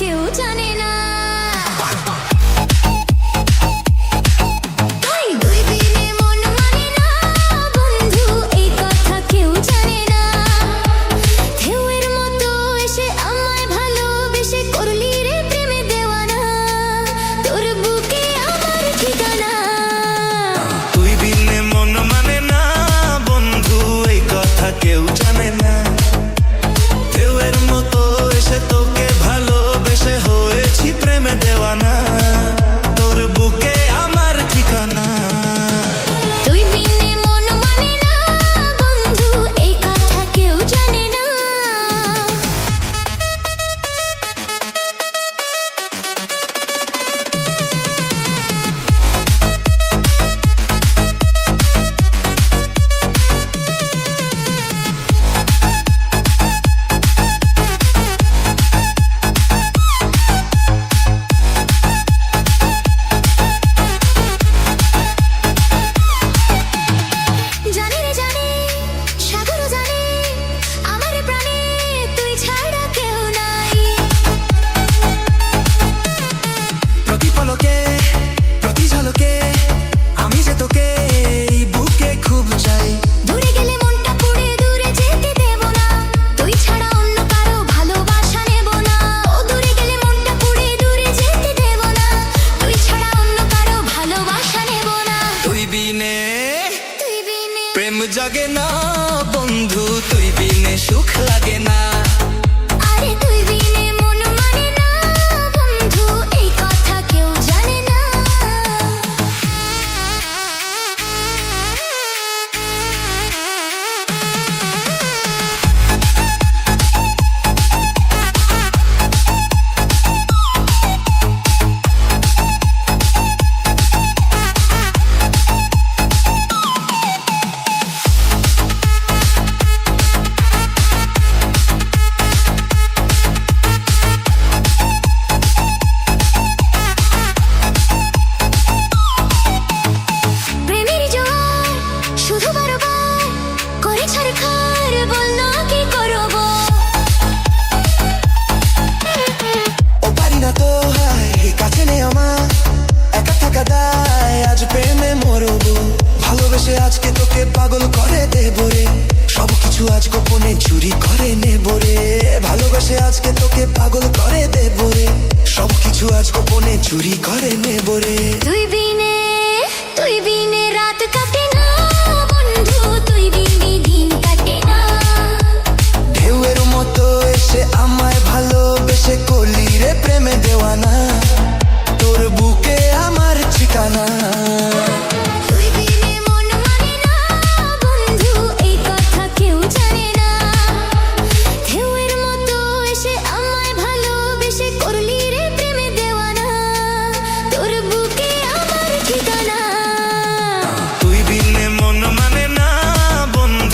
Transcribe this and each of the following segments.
কেউ জানে না। দুই বিনে মন মানে না বন্ধু, এই কথা কেউ জানে না। ঢেউয়ের মতো এসে আমায় ভালোবেসে করলি রে প্রেমে দেওয়ানা, তোর বুকে আমার ঠিকানা। তুই বিনে মন মানে না বন্ধু, এই কথা কেউ জানে না। ঢেউয়ের মতো এসে তোকে ভালোবেসে হয়েছি প্রেমে দেওয়ানা, তোর বুকে আমার ঠিকানা। তুই বিনে মন মানে না বন্ধু, এই কথা কেউ জানে না। জানি রে জানি, সাগরও জানে, আমার প্রাণে তুই ছাড়া কেউ নাই। প্রতি পলকে প্রতি ঝলকে আমি যে তোকে এই বুকে খুব চাই। দূরে গেলে মনটা পুড়ে দূরে যেতে দেব না, তুই ছাড়া অন্য কারো ভালোবাসা নেব না। ও দূরে গেলে মনটা পুড়ে দূরে যেতে দেব না, তুই ছাড়া অন্য কারো ভালোবাসা নেব না। তুই বিনে তুই বিনে প্রেম জাগে না বন্ধু, তুই বিনে সুখ লাগে না। আরে তুই বিনে মন মানে না বন্ধু, এই কথা কেউ জানে না। প্রেমের জোয়ার শুধু বারবার করে ছাড়খার, বল না কি করব। ও পারি না তো হায় কাছে নে আমার, একা থাকা দায় আজ প্রেমে মরবো। ভালোবেসে আজকে তোকে পাগল করে দেব রে, সবকিছু আজ গোপনে চুরি করে নেব রে। ভালোবেসে আজকে তোকে পাগল করে দেব রে, সবকিছু আজ গোপনে চুরি করে নেব রে। তুই বিনে রাত কাটে না বন্ধু, তুই বিনে দিন কাটে না। ঢেউয়ের মতো এসে আমায় ভালোবেসে করলি রে প্রেমে দেওয়ানা, তোর বুকে আমার ঠিকানা। তুই বিনে মন মানে না বন্ধু, এই কথা কেউ জানে না। ঢেউয়ের মতো এসে আমায় ভালোবেসে করলি রে প্রেমে দেওয়ানা, তোর বুকে আমার ঠিকানা। তুই বিনে মন মানে না বন্ধু,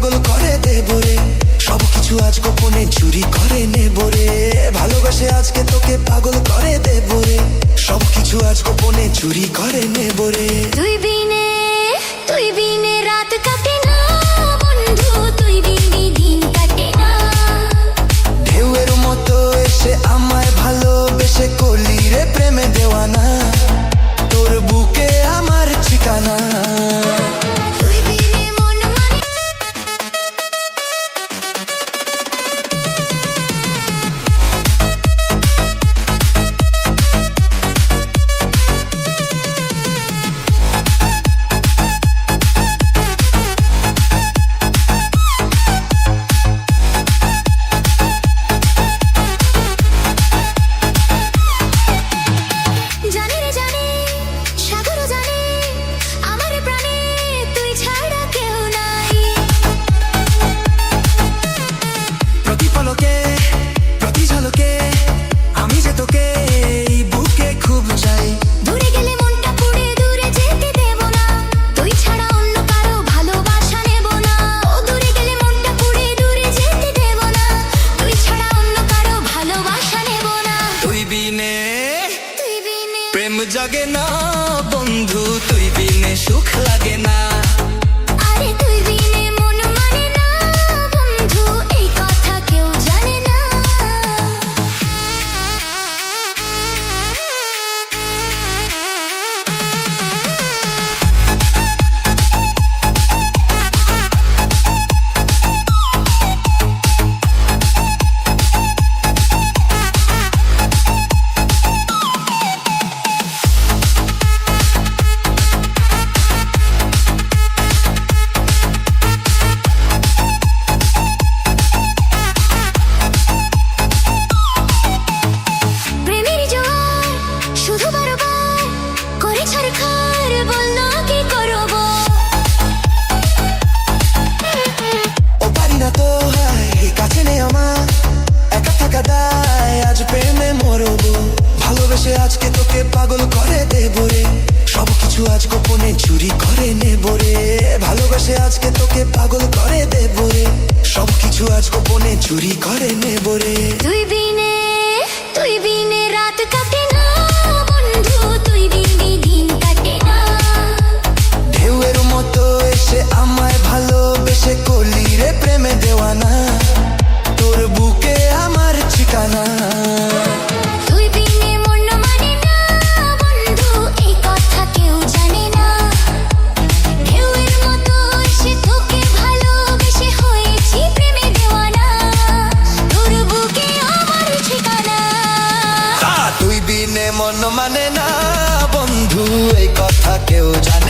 পাগল করে দেব রে সবকিছু আজ গোপনে চুরি করে নেব রে ভালোবাসে আজকে তোকে পাগল করে দেব রে সবকিছু আজ গোপনে চুরি করে নেব রে তুই বিনে রাত কাটে না বন্ধু তুই বিনে দিন কাটে না ঢেউয়ের মতো এসে আমায় ভালোবেসে করলি রে প্রেমে দেওয়ানা তোর বুকে আমার ঠিকানা তুই বিনে মন মানে জানি রে জানি সাগরও জানি আমার প্রাণে তুই ছাড়া কেউ নাই প্রতি পলকে প্রতি ঝলকে আমি যে তোকে এই বুকে খুব চাই দূরে গেলে মনটা পুড়ে দূরে যেতে দেব না তুই ছাড়া অন্য কারো ভালোবাসা নেব না ও দূরে গেলে মনটা পুড়ে দূরে যেতে দেব না তুই ছাড়া অন্য কারো ভালোবাসা নেব না তুই বিনে প্রেম জাগে না বন্ধু তুই বিনে সুখ লাগে না আরে তুই বিনে মন মানে না বন্ধু এই কথা কেউ জানে না প্রেমের জোয়ার শুধু বারবার করে ছাড়খার বল না কি করব ও পারি না তো হায় কাছে নেই আমার একা থাকা দায় আজ প্রেমে মরবো ভালোবেসে আজকে তোকে পাগল করে দেব রে সবকিছু আজ গোপনে চুরি করে নেব রে ভালোবেসে আজকে তোকে পাগল করে দেব রে সবকিছু আজ গোপনে চুরি করে নেব রে তুই বিনে রাত কাটে না বন্ধু তুই বিনে দিন কাটে না ঢেউয়ের মতো এসে আমায় ভালোবেসে করলি রে প্রেমে দেওয়ানা তোর বুকে আমার ঠিকানা তুই বিনে মন মানে না বন্ধু এই কথা কেউ জানে না ঢেউয়ের মতো এসে তোকে ভালোবেসে হয়েছি প্রেমে দেওয়ানা তোর বুকে আমার ঠিকানা তুই বিনে মন মানে না বন্ধু এই কথা কেউ জানে